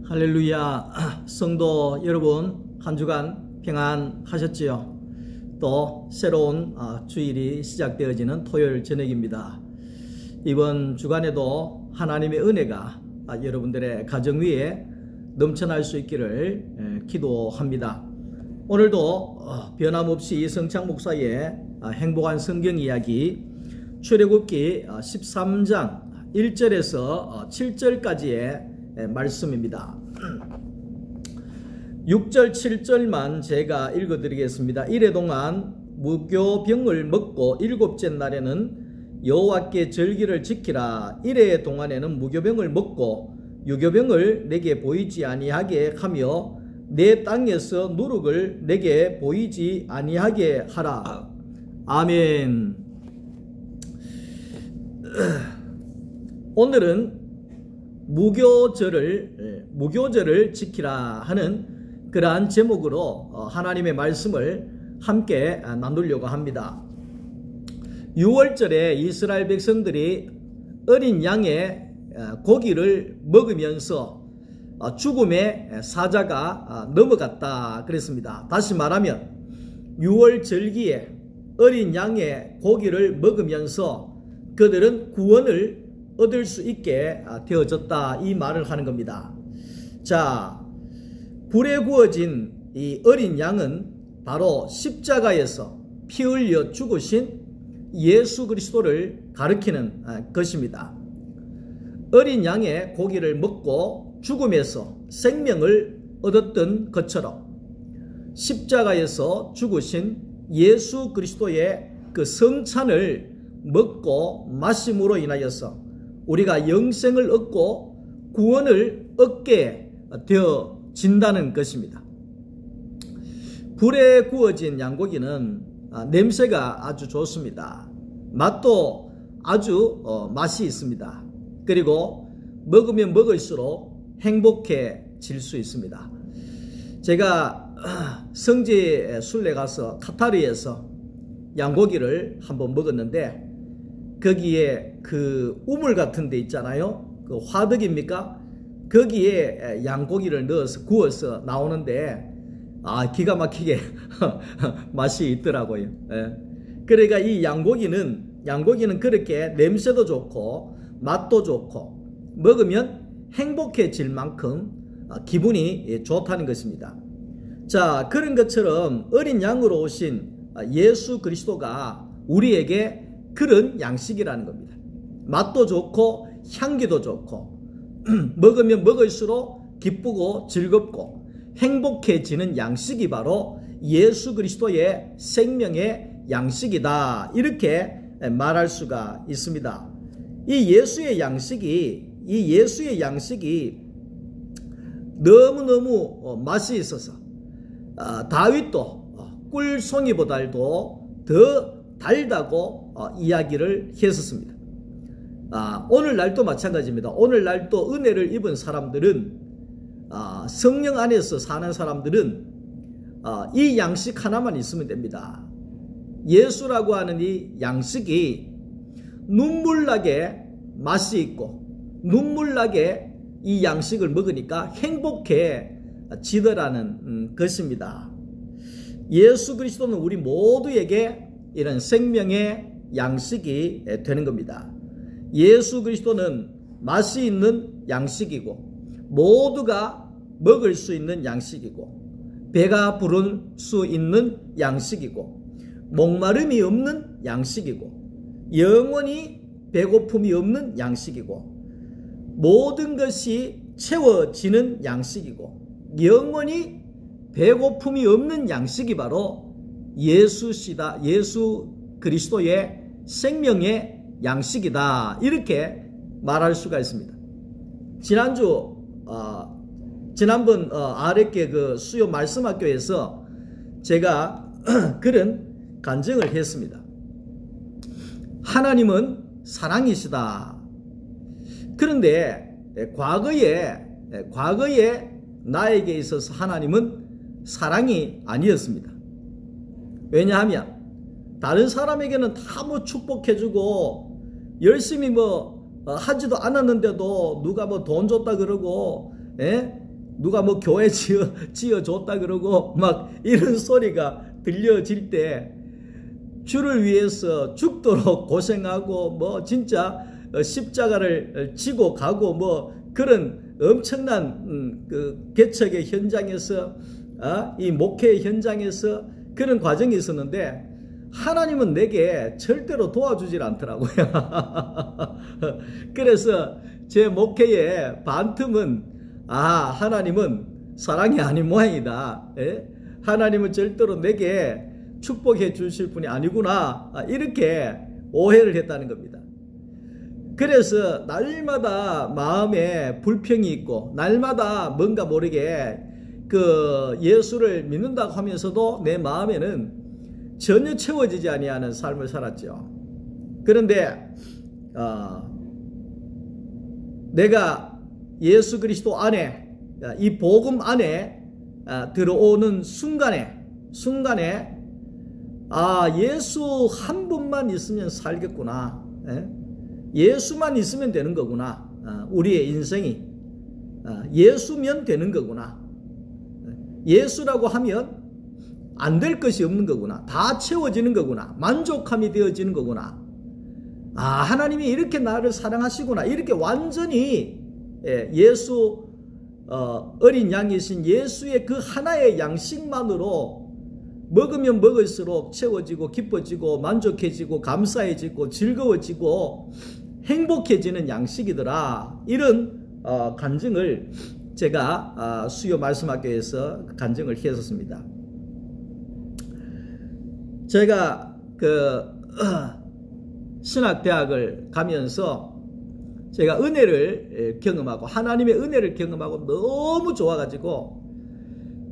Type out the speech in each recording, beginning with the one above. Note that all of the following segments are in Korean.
할렐루야. 성도 여러분, 한 주간 평안하셨지요? 또 새로운 주일이 시작되어지는 토요일 저녁입니다. 이번 주간에도 하나님의 은혜가 여러분들의 가정 위에 넘쳐날 수 있기를 기도합니다. 오늘도 변함없이 성창 목사의 행복한 성경 이야기 출애굽기 13장 1절에서 7절까지의 말씀입니다. 6절 7절만 제가 읽어드리겠습니다. 이래동안 무교병을 먹고 일곱째 날에는 여호와께 절기를 지키라. 이래 동안에는 무교병을 먹고 유교병을 내게 보이지 아니하게 하며 내 땅에서 누룩을 내게 보이지 아니하게 하라. 아멘. 오늘은 무교절을 지키라 하는 그러한 제목으로 하나님의 말씀을 함께 나누려고 합니다. 6월절에 이스라엘 백성들이 어린 양의 고기를 먹으면서 죽음의 사자가 넘어갔다 그랬습니다. 다시 말하면 6월 절기에 어린 양의 고기를 먹으면서 그들은 구원을 얻을 수 있게 되어졌다, 이 말을 하는 겁니다. 자, 불에 구워진 이 어린 양은 바로 십자가에서 피 흘려 죽으신 예수 그리스도를 가리키는 것입니다. 어린 양의 고기를 먹고 죽음에서 생명을 얻었던 것처럼 십자가에서 죽으신 예수 그리스도의 그 성찬을 먹고 마심으로 인하여서 우리가 영생을 얻고 구원을 얻게 되어진다는 것입니다. 불에 구워진 양고기는 냄새가 아주 좋습니다. 맛도 아주 맛이 있습니다. 그리고 먹으면 먹을수록 행복해질 수 있습니다. 제가 성지 순례 가서 카타르에서 양고기를 한번 먹었는데 거기에 그 우물 같은 데 있잖아요. 그 화덕입니까? 거기에 양고기를 넣어서 구워서 나오는데 기가 막히게 맛이 있더라고요. 예. 그러니까 이 양고기는 그렇게 냄새도 좋고 맛도 좋고 먹으면 행복해질 만큼 기분이 좋다는 것입니다. 자, 그런 것처럼 어린 양으로 오신 예수 그리스도가 우리에게 그런 양식이라는 겁니다. 맛도 좋고 향기도 좋고 먹으면 먹을수록 기쁘고 즐겁고 행복해지는 양식이 바로 예수 그리스도의 생명의 양식이다, 이렇게 말할 수가 있습니다. 이 예수의 양식이 너무너무 맛이 있어서 다윗도 꿀송이보다도 더 달다고 이야기를 했었습니다. 오늘날도 마찬가지입니다. 오늘날도 은혜를 입은 사람들은, 성령 안에서 사는 사람들은 이 양식 하나만 있으면 됩니다. 예수라고 하는 이 양식이 눈물나게 맛이 있고 눈물나게 이 양식을 먹으니까 행복해지더라는 것입니다. 예수 그리스도는 우리 모두에게 이런 생명의 양식이 되는 겁니다. 예수 그리스도는 맛이 있는 양식이고 모두가 먹을 수 있는 양식이고 배가 부를 수 있는 양식이고 목마름이 없는 양식이고 영원히 배고픔이 없는 양식이고 모든 것이 채워지는 양식이고 영원히 배고픔이 없는 양식이 바로 예수시다. 예수 그리스도의 생명의 양식이다, 이렇게 말할 수가 있습니다. 지난번 아랫게 그 수요 말씀학교에서 제가 그런 간증을 했습니다. 하나님은 사랑이시다. 그런데 과거에 나에게 있어서 하나님은 사랑이 아니었습니다. 왜냐하면 다른 사람에게는 다 축복해주고 열심히 하지도 않았는데도 누가 돈 줬다 그러고 누가 뭐 교회 지어줬다 그러고 막 이런 소리가 들려질 때 주를 위해서 죽도록 고생하고 뭐 진짜 십자가를 지고 가고 뭐 그런 엄청난 그 개척의 현장에서 이 목회 현장에서 그런 과정이 있었는데 하나님은 내게 절대로 도와주질 않더라고요. 그래서 제 목회의 반틈은 하나님은 사랑이 아닌 모양이다. 하나님은 절대로 내게 축복해 주실 분이 아니구나. 이렇게 오해를 했다는 겁니다. 그래서 날마다 마음에 불평이 있고 날마다 뭔가 모르게 그 예수를 믿는다고 하면서도 내 마음에는 전혀 채워지지 아니하는 삶을 살았죠. 그런데 내가 예수 그리스도 안에 이 복음 안에 들어오는 순간에 예수 한 분만 있으면 살겠구나. 예수만 있으면 되는 거구나. 우리의 인생이 예수면 되는 거구나. 예수라고 하면 안 될 것이 없는 거구나. 다 채워지는 거구나. 만족함이 되어지는 거구나. 하나님이 이렇게 나를 사랑하시구나. 이렇게 완전히 예수 어린 양이신 예수의 그 하나의 양식만으로 먹으면 먹을수록 채워지고 기뻐지고 만족해지고 감사해지고 즐거워지고 행복해지는 양식이더라. 이런 간증을 제가 수요 말씀학교에서 간증을 했었습니다. 제가 그 신학대학을 가면서 제가 은혜를 경험하고 하나님의 은혜를 경험하고 너무 좋아가지고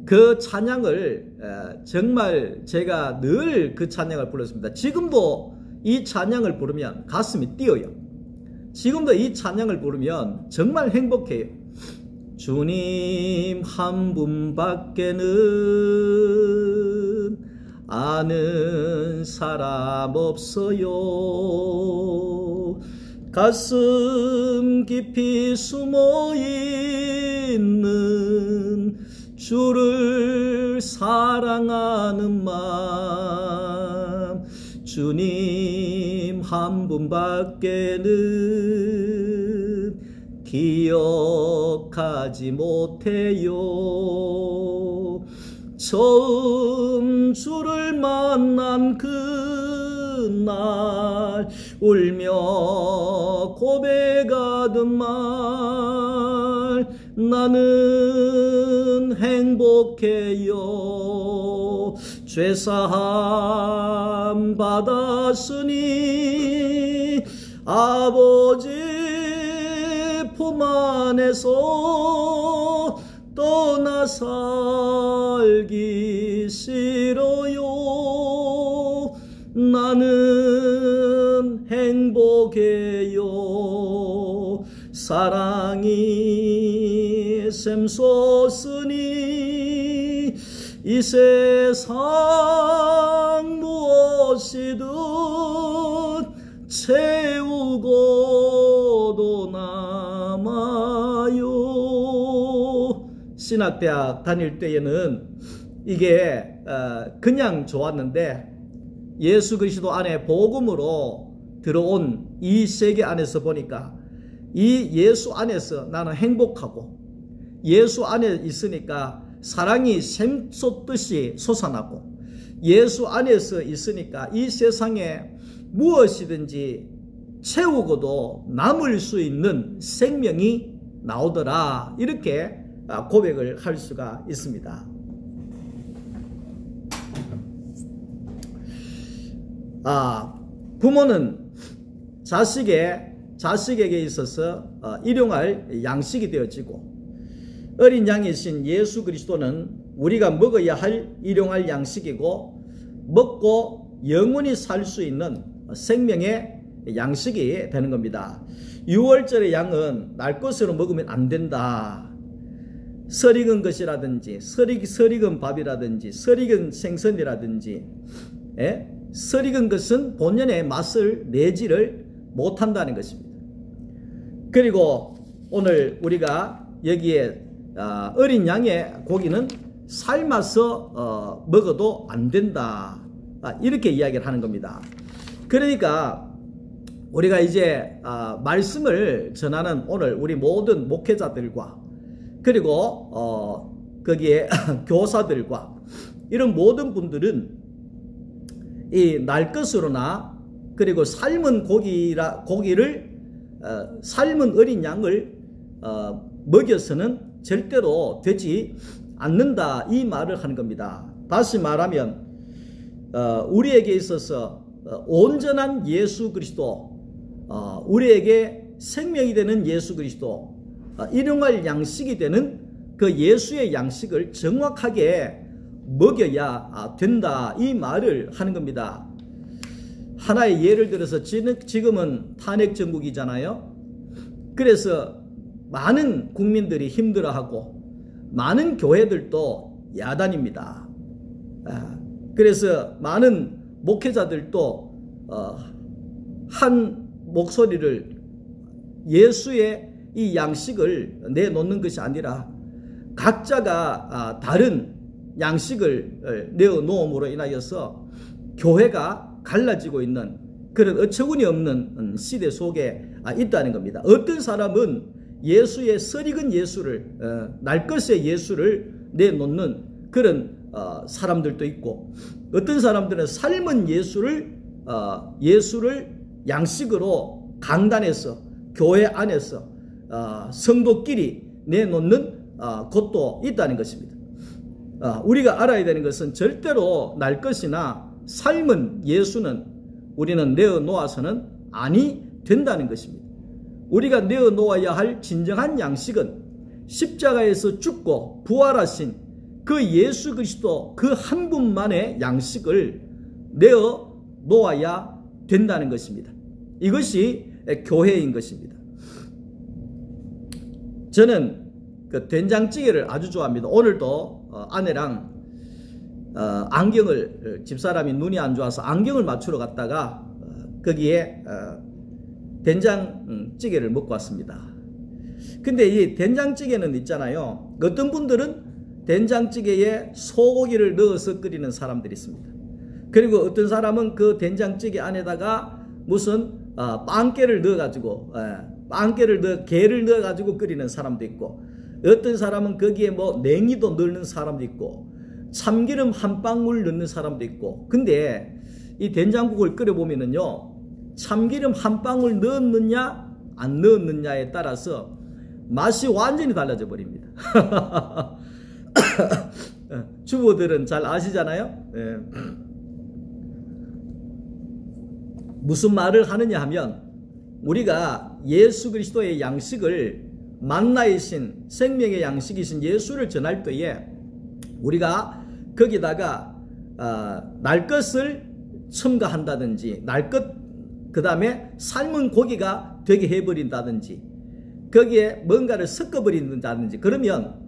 그 찬양을 정말 제가 늘 그 찬양을 불렀습니다. 지금도 이 찬양을 부르면 가슴이 뛰어요. 지금도 이 찬양을 부르면 정말 행복해요. 주님 한 분밖에는 아는 사람 없어요. 가슴 깊이 숨어 있는 주를 사랑하는 마음, 주님 한 분밖에는 기억하지 못해요. 처음 주를 만난 그날 울며 고백하던 말, 나는 행복해요. 죄사함 받았으니 아버지 품 안에서 떠나 살기 싫어요. 나는 행복해요. 사랑이 샘솟으니 이 세상 무엇이든 채우고도 남아요. 신학대학 다닐 때에는 이게 그냥 좋았는데 예수 그리스도 안에 복음으로 들어온 이 세계 안에서 보니까 이 예수 안에서 나는 행복하고 예수 안에 있으니까 사랑이 샘솟듯이 솟아나고 예수 안에서 있으니까 이 세상에 무엇이든지 채우고도 남을 수 있는 생명이 나오더라. 이렇게 고백을 할 수가 있습니다. 부모는 자식에게 있어서 일용할 양식이 되어지고 어린 양이신 예수 그리스도는 우리가 먹어야 할 일용할 양식이고 먹고 영원히 살 수 있는 생명의 양식이 되는 겁니다. 6월절의 양은 날 것으로 먹으면 안 된다. 설익은 것이라든지 설익은 밥이라든지 설익은 생선이라든지 설익은 것은 본연의 맛을 내지를 못한다는 것입니다. 그리고 오늘 우리가 여기에 어린 양의 고기는 삶아서 먹어도 안 된다. 이렇게 이야기를 하는 겁니다. 그러니까 우리가 이제 말씀을 전하는 오늘 우리 모든 목회자들과 그리고 거기에 교사들과 이런 모든 분들은 이 날 것으로나 그리고 삶은 고기를 삶은 어린 양을 먹여서는 절대로 되지 않는다, 이 말을 하는 겁니다. 다시 말하면 우리에게 있어서 온전한 예수 그리스도, 우리에게 생명이 되는 예수 그리스도, 일용할 양식이 되는 그 예수의 양식을 정확하게 먹여야 된다, 이 말을 하는 겁니다. 하나의 예를 들어서 지금은 탄핵 정국이잖아요. 그래서 많은 국민들이 힘들어하고 많은 교회들도 야단입니다. 그래서 많은 목회자들도 한 목소리를 예수의 이 양식을 내놓는 것이 아니라 각자가 다른 양식을 내어놓음으로 인하여서 교회가 갈라지고 있는 그런 어처구니 없는 시대 속에 있다는 겁니다. 어떤 사람은 예수의 썰익은 예수를, 날 것의 예수를 내놓는 그런 사람들도 있고, 어떤 사람들은 삶은 예수를 양식으로 강단에서, 교회 안에서 성도끼리 내놓는 것도 있다는 것입니다. 우리가 알아야 되는 것은 절대로 날 것이나 삶은 예수는 우리는 내어놓아서는 아니 된다는 것입니다. 우리가 내어놓아야 할 진정한 양식은 십자가에서 죽고 부활하신 그 예수 그리스도 그 한 분만의 양식을 내어놓아야 된다는 것입니다. 이것이 교회인 것입니다. 저는 그 된장찌개를 아주 좋아합니다. 오늘도 아내랑 안경을, 집사람이 눈이 안 좋아서 안경을 맞추러 갔다가 거기에 된장찌개를 먹고 왔습니다. 근데 이 된장찌개는 있잖아요. 어떤 분들은 된장찌개에 소고기를 넣어서 끓이는 사람들이 있습니다. 그리고 어떤 사람은 그 된장찌개 안에다가 무슨 빵깨를 넣어가지고 게를 넣어가지고 끓이는 사람도 있고, 어떤 사람은 거기에 뭐 냉이도 넣는 사람도 있고, 참기름 한 방울 넣는 사람도 있고. 근데 이 된장국을 끓여보면은요, 참기름 한 방울 넣었느냐 안 넣었느냐에 따라서 맛이 완전히 달라져 버립니다. 주부들은 잘 아시잖아요. 무슨 말을 하느냐 하면, 우리가 예수 그리스도의 양식을, 만나이신 생명의 양식이신 예수를 전할 때에 우리가 거기다가 날 것을 첨가한다든지, 그 다음에 삶은 고기가 되게 해버린다든지, 거기에 뭔가를 섞어버린다든지, 그러면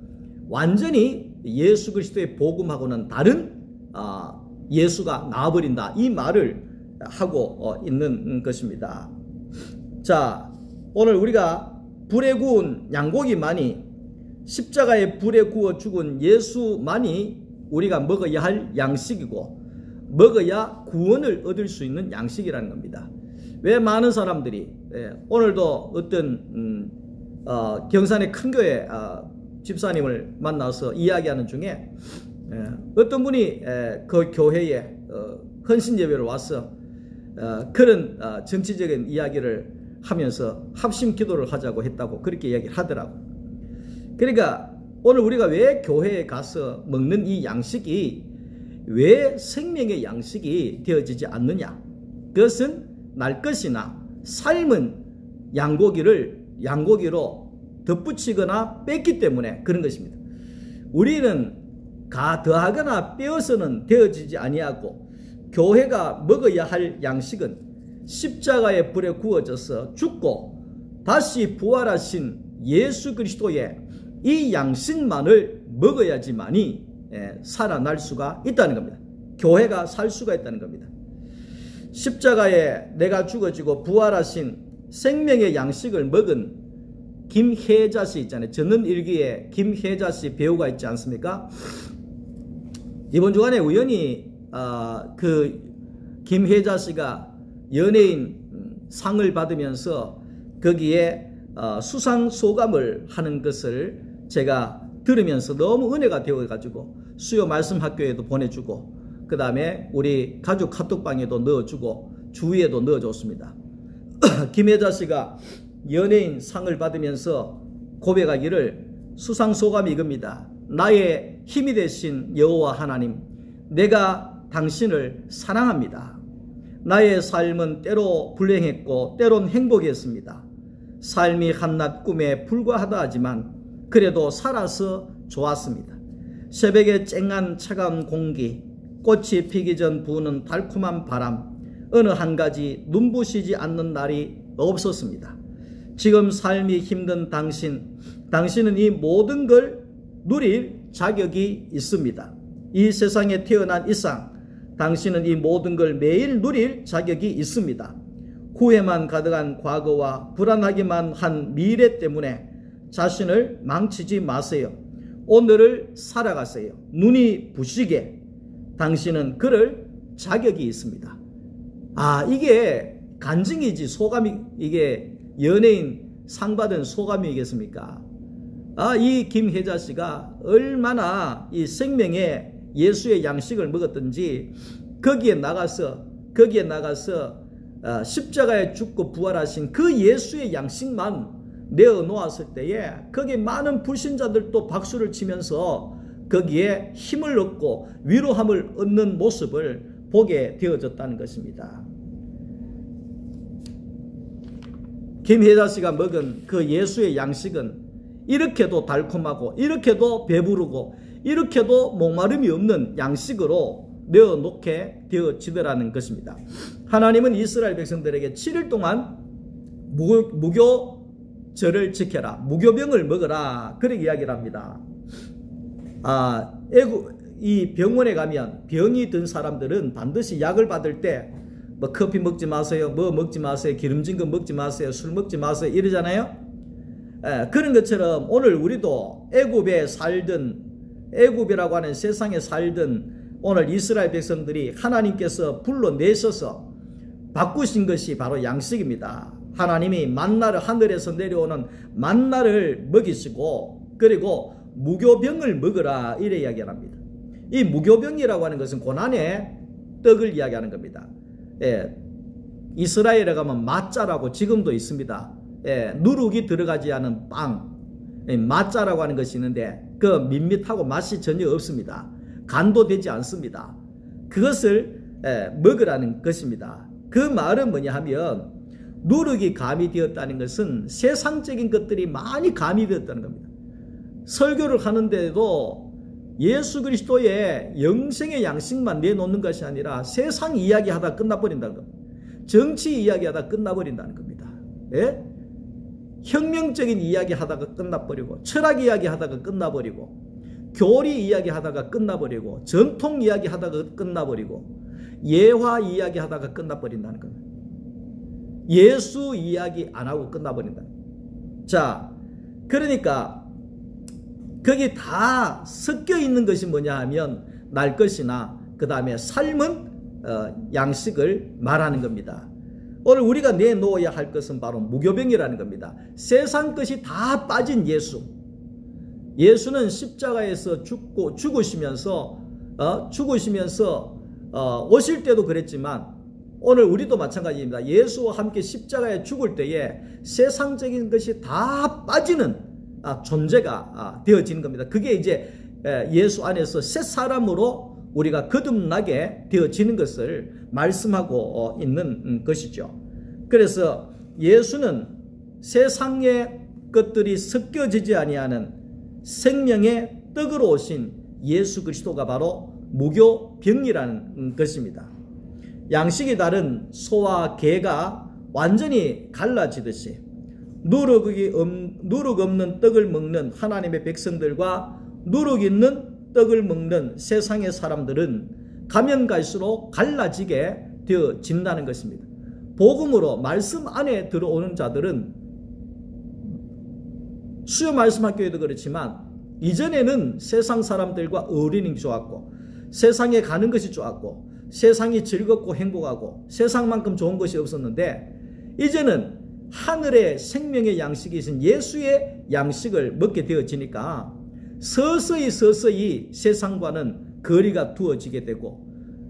완전히 예수 그리스도의 복음하고는 다른 예수가 나와버린다, 이 말을 하고 있는 것입니다. 자, 오늘 우리가 불에 구운 양고기만이, 십자가에 불에 구워 죽은 예수만이 우리가 먹어야 할 양식이고, 먹어야 구원을 얻을 수 있는 양식이라는 겁니다. 왜 많은 사람들이 오늘도 어떤 경산의 큰 교회 집사님을 만나서 이야기하는 중에 어떤 분이 그 교회에 헌신예배를 와서 그런 정치적인 이야기를 하면서 합심 기도를 하자고 했다고 그렇게 이야기를 하더라고. 그러니까 오늘 우리가 왜 교회에 가서 먹는 이 양식이 왜 생명의 양식이 되어지지 않느냐? 그것은 날 것이나 삶은 양고기로 덧붙이거나 뺐기 때문에 그런 것입니다. 우리는 더하거나 빼어서는 되어지지 아니하고, 교회가 먹어야 할 양식은 십자가의 불에 구워져서 죽고 다시 부활하신 예수 그리스도의 이 양식만을 먹어야지만이 살아날 수가 있다는 겁니다. 교회가 살 수가 있다는 겁니다. 십자가에 내가 죽어지고 부활하신 생명의 양식을 먹은 김혜자 씨 있잖아요. 전는일기에 김혜자 씨 배우가 있지 않습니까? 이번 주간에 우연히 그 김혜자 씨가 연예인 상을 받으면서 거기에 수상 소감을 하는 것을 제가 들으면서 너무 은혜가 되어가지고 수요 말씀 학교에도 보내주고 그 다음에 우리 가족 카톡방에도 넣어주고 주위에도 넣어줬습니다. 김혜자 씨가 연예인 상을 받으면서 고백하기를 수상 소감이 이겁니다. 나의 힘이 되신 여호와 하나님, 내가 당신을 사랑합니다. 나의 삶은 때로 불행했고 때론 행복했습니다. 삶이 한낱 꿈에 불과하다 하지만 그래도 살아서 좋았습니다. 새벽에 쨍한 차가운 공기, 꽃이 피기 전 부는 달콤한 바람, 어느 한 가지 눈부시지 않는 날이 없었습니다. 지금 삶이 힘든 당신은 이 모든 걸 누릴 자격이 있습니다. 이 세상에 태어난 이상 당신은 이 모든 걸 매일 누릴 자격이 있습니다. 후회만 가득한 과거와 불안하기만 한 미래 때문에 자신을 망치지 마세요. 오늘을 살아가세요. 눈이 부시게 당신은 그럴 자격이 있습니다. 이게 간증이지 소감이 이게 연예인 상 받은 소감이겠습니까? 이 김혜자 씨가 얼마나 이 생명의 예수의 양식을 먹었든지 거기에 나가서 십자가에 죽고 부활하신 그 예수의 양식만 내어놓았을 때에 거기에 많은 불신자들도 박수를 치면서 거기에 힘을 얻고 위로함을 얻는 모습을 보게 되어졌다는 것입니다. 김혜자 씨가 먹은 그 예수의 양식은 이렇게도 달콤하고 이렇게도 배부르고 이렇게도 목마름이 없는 양식으로 내어놓게 되어지더라는 것입니다. 하나님은 이스라엘 백성들에게 7일 동안 무교절을 지켜라, 무교병을 먹어라, 그렇게 이야기를 합니다. 이 병원에 가면 병이 든 사람들은 반드시 약을 받을 때 뭐 커피 먹지 마세요, 뭐 먹지 마세요, 기름진 거 먹지 마세요, 술 먹지 마세요 이러잖아요. 그런 것처럼 오늘 우리도 애굽이라고 하는 세상에 살던 오늘 이스라엘 백성들이 하나님께서 불러내셔서 바꾸신 것이 바로 양식입니다. 하나님이 만나를 하늘에서 내려오는 만나를 먹이시고 그리고 무교병을 먹으라 이래 이야기를 합니다. 이 무교병이라고 하는 것은 고난의 떡을 이야기하는 겁니다. 이스라엘에 가면 마짜라고 지금도 있습니다. 누룩이 들어가지 않은 빵, 마짜라고 하는 것이 있는데 그 밋밋하고 맛이 전혀 없습니다. 간도 되지 않습니다. 그것을 먹으라는 것입니다. 그 말은 뭐냐 하면 누룩이 가미되었다는 것은 세상적인 것들이 많이 가미되었다는 겁니다. 설교를 하는데도 예수 그리스도의 영생의 양식만 내놓는 것이 아니라 세상 이야기하다 끝나버린다는 겁니다. 정치 이야기하다 끝나버린다는 겁니다. 혁명적인 이야기하다가 끝나버리고 철학 이야기하다가 끝나버리고 교리 이야기하다가 끝나버리고 전통 이야기하다가 끝나버리고 예화 이야기하다가 끝나버린다는 겁니다. 예수 이야기 안 하고 끝나버린다. 자, 그러니까 거기 다 섞여 있는 것이 뭐냐 하면 날 것이나 그 다음에 삶은 양식을 말하는 겁니다. 오늘 우리가 내놓아야 할 것은 바로 무교병이라는 겁니다. 세상 것이 다 빠진 예수. 예수는 십자가에서 죽으시면서 오실 때도 그랬지만 오늘 우리도 마찬가지입니다. 예수와 함께 십자가에 죽을 때에 세상적인 것이 다 빠지는 존재가 되어지는 겁니다. 그게 이제 예수 안에서 새 사람으로 우리가 거듭나게 되어지는 것을 말씀하고 있는 것이죠. 그래서 예수는 세상의 것들이 섞여지지 아니하는 생명의 떡으로 오신 예수 그리스도가 바로 무교병이라는 것입니다. 양식이 다른 소와 개가 완전히 갈라지듯이 누룩 없는 떡을 먹는 하나님의 백성들과 누룩 있는 떡을 먹는 세상의 사람들은 가면 갈수록 갈라지게 되어진다는 것입니다. 복음으로 말씀 안에 들어오는 자들은 수요 말씀학교에도 그렇지만 이전에는 세상 사람들과 어울리는 게 좋았고 세상에 가는 것이 좋았고 세상이 즐겁고 행복하고 세상만큼 좋은 것이 없었는데 이제는 하늘의 생명의 양식이신 예수의 양식을 먹게 되어지니까 서서히 세상과는 거리가 두어지게 되고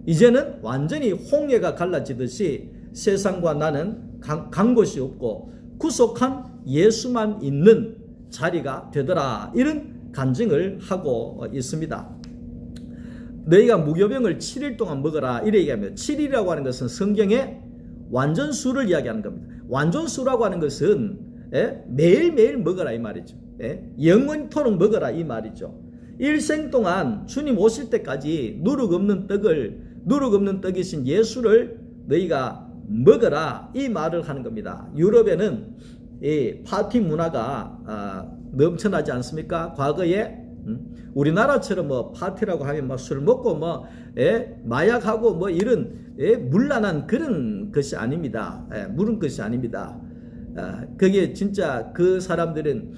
이제는 완전히 홍해가 갈라지듯이 세상과 나는 간 곳이 없고 구속한 예수만 있는 자리가 되더라. 이런 간증을 하고 있습니다. 너희가 무교병을 7일 동안 먹어라. 이래 얘기하면 7일이라고 하는 것은 성경의 완전수를 이야기하는 겁니다. 완전수라고 하는 것은 매일매일 먹어라 이 말이죠. 영원토록 먹어라 이 말이죠. 일생 동안 주님 오실 때까지 누룩 없는 떡이신 예수를 너희가 먹어라 이 말을 하는 겁니다. 유럽에는 이 파티 문화가 넘쳐나지 않습니까? 과거에 우리나라처럼 뭐 파티라고 하면 뭐 술 먹고 뭐 마약하고 뭐 이런 문란한 그런 것이 아닙니다. 물은 것이 아닙니다. 그게 진짜 그 사람들은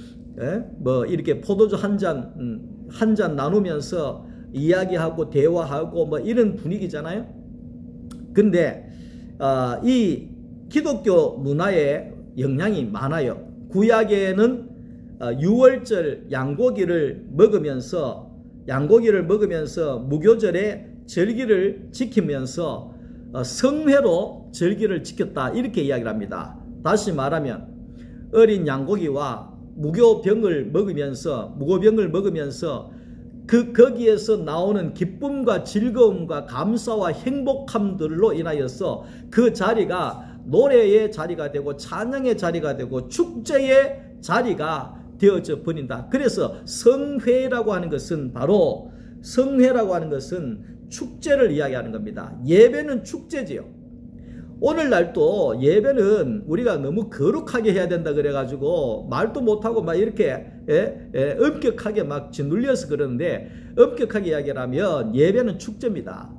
뭐 이렇게 포도주 한 잔 나누면서 이야기하고 대화하고 뭐 이런 분위기잖아요. 근데 이 기독교 문화에 영향이 많아요. 구약에는 유월절 양고기를 먹으면서 무교절에 절기를 지키면서 성회로 절기를 지켰다 이렇게 이야기를 합니다. 다시 말하면 어린 양고기와 무교병을 먹으면서 거기에서 나오는 기쁨과 즐거움과 감사와 행복함들로 인하여서 그 자리가 노래의 자리가 되고 찬양의 자리가 되고 축제의 자리가 되어져 버린다. 그래서 성회라고 하는 것은 축제를 이야기하는 겁니다. 예배는 축제지요. 오늘날도 예배는 우리가 너무 거룩하게 해야 된다 그래가지고 말도 못하고 막 이렇게 엄격하게 막 짓눌려서 그러는데 엄격하게 이야기하면 예배는 축제입니다.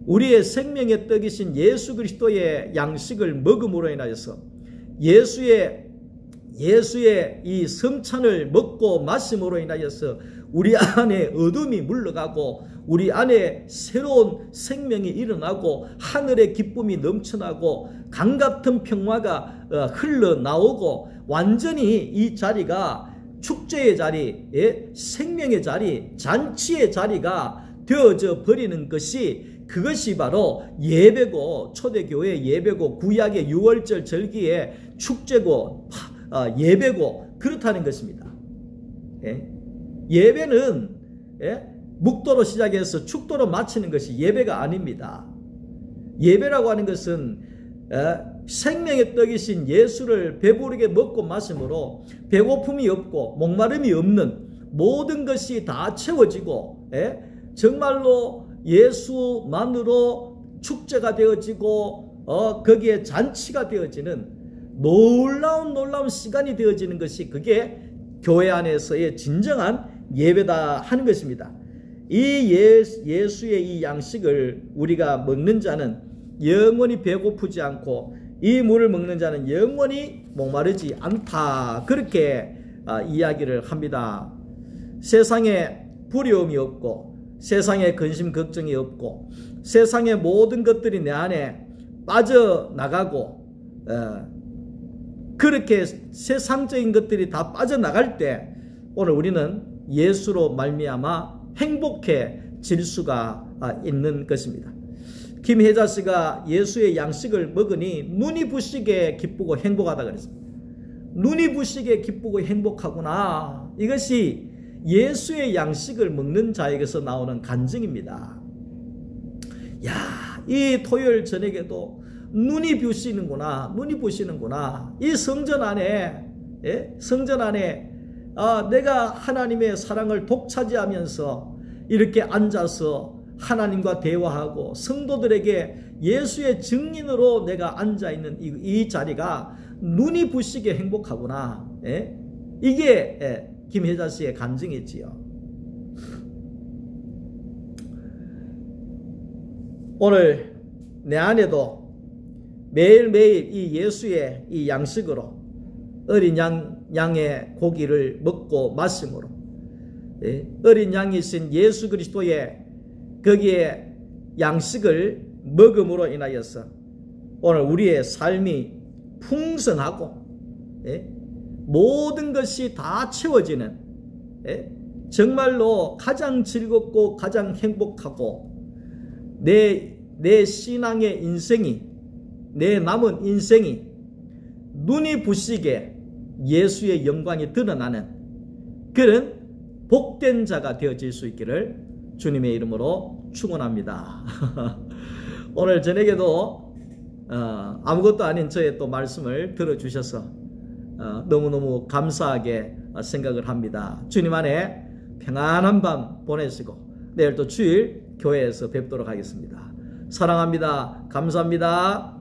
우리의 생명의 떡이신 예수 그리스도의 양식을 먹음으로 인하여서 예수의 이 성찬을 먹고 마심으로 인하여서 우리 안에 어둠이 물러가고 우리 안에 새로운 생명이 일어나고 하늘의 기쁨이 넘쳐나고 강같은 평화가 흘러나오고 완전히 이 자리가 축제의 자리, 생명의 자리, 잔치의 자리가 되어져 버리는 것이 그것이 바로 예배고 초대교회의 예배고 구약의 유월절 절기의 축제고 예배고 그렇다는 것입니다. 예배는 묵도로 시작해서 축도로 마치는 것이 예배가 아닙니다. 예배라고 하는 것은 생명의 떡이신 예수를 배부르게 먹고 마심으로 배고픔이 없고 목마름이 없는 모든 것이 다 채워지고 정말로 예수만으로 축제가 되어지고 거기에 잔치가 되어지는 놀라운 시간이 되어지는 것이 그게 교회 안에서의 진정한 예배다 하는 것입니다. 이 예수의 이 양식을 우리가 먹는 자는 영원히 배고프지 않고 이 물을 먹는 자는 영원히 목마르지 않다. 그렇게 이야기를 합니다. 세상에 두려움이 없고 세상에 근심 걱정이 없고 세상의 모든 것들이 내 안에 빠져나가고 그렇게 세상적인 것들이 다 빠져나갈 때 오늘 우리는 예수로 말미암아 행복해질 수가 있는 것입니다. 김혜자 씨가 예수의 양식을 먹으니 눈이 부시게 기쁘고 행복하다 그랬습니다. 눈이 부시게 기쁘고 행복하구나. 이것이 예수의 양식을 먹는 자에게서 나오는 간증입니다. 야, 이 토요일 저녁에도 눈이 부시는구나. 이 성전 안에 내가 하나님의 사랑을 독차지하면서 이렇게 앉아서 하나님과 대화하고 성도들에게 예수의 증인으로 내가 앉아있는 이 자리가 눈이 부시게 행복하구나. 이게 김혜자 씨의 간증이지요. 오늘 내 안에도 매일매일 이 예수의 이 양식으로 어린 양 양의 고기를 먹고 마심으로 어린 양이신 예수 그리스도의 거기에 양식을 먹음으로 인하여서 오늘 우리의 삶이 풍성하고 모든 것이 다 채워지는 정말로 가장 즐겁고 가장 행복하고 내 신앙의 인생이 내 남은 인생이 눈이 부시게 예수의 영광이 드러나는 그런 복된 자가 되어질 수 있기를 주님의 이름으로 축원합니다. 오늘 저녁에도 아무것도 아닌 저의 또 말씀을 들어주셔서 너무너무 감사하게 생각을 합니다. 주님 안에 평안한 밤 보내시고 내일 또 주일 교회에서 뵙도록 하겠습니다. 사랑합니다. 감사합니다.